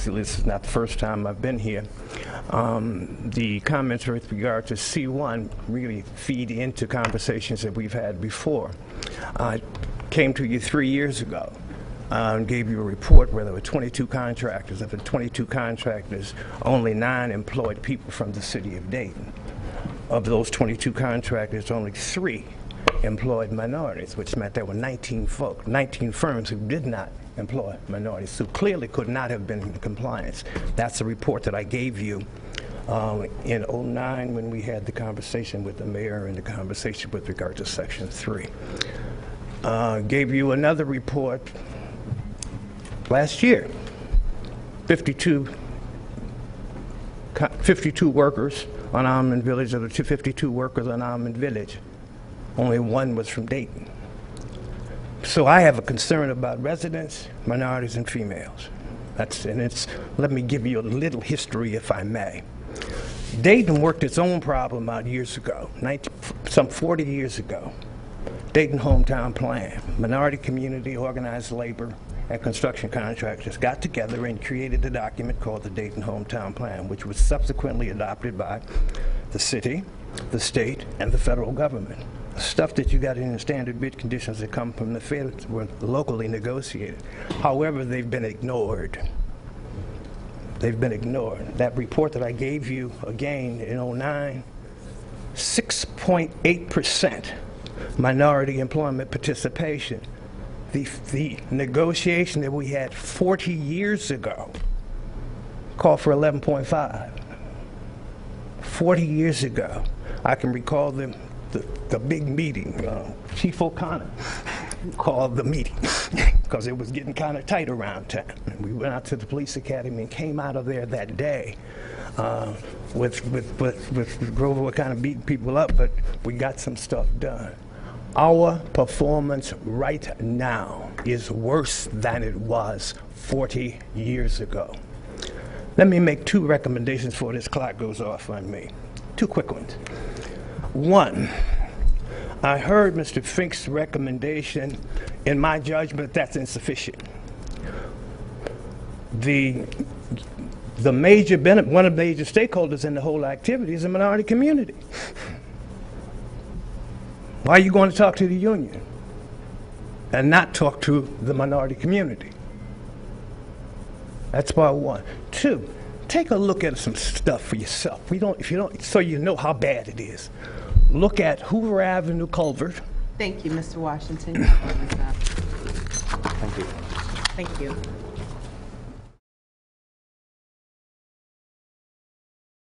obviously this is not the first time I've been here. The comments with regard to C1 really feed into conversations that we've had before. I came to you 3 years ago and gave you a report where there were 22 contractors. Of the 22 contractors, only 9 employed people from the city of Dayton. Of those 22 contractors, only 3 employed minorities, which meant there were 19 firms who did not employ minorities, who clearly could not have been in compliance. That's the report that I gave you in '09 when we had the conversation with the mayor and the conversation with regard to Section 3. Gave you another report last year. 52 workers on Almond Village, of the 52 workers on Almond Village, only 1 was from Dayton. So I have a concern about residents, minorities, and females. Let me give you a little history, if I may. Dayton worked its own problem out years ago, some 40 years ago. Dayton Hometown Plan. Minority community, organized labor, and construction contractors got together and created a document called the Dayton Hometown Plan, which was subsequently adopted by the city, the state, and the federal government. Stuff that you got in the standard bid conditions that come from the feds were locally negotiated. However, they've been ignored. They've been ignored. That report that I gave you again in '09, 6.8% minority employment participation. The negotiation that we had 40 years ago called for 11.5. 40 years ago, I can recall the big meeting. Chief O'Connor called the meeting because it was getting kind of tight around town. And we went out to the police academy and came out of there that day with Grover were kind of beating people up, but we got some stuff done. Our performance right now is worse than it was 40 years ago. Let me make 2 recommendations before this clock goes off on me. 2 quick ones. 1, I heard Mr. Fink's recommendation. In my judgment, that's insufficient. One of the major stakeholders in the whole activity is the minority community. Why are you going to talk to the union and not talk to the minority community? That's part 1. 2, take a look at some stuff for yourself. So you know how bad it is. Look at Hoover Avenue culvert. Thank you, Mr. Washington. Thank you. Thank you.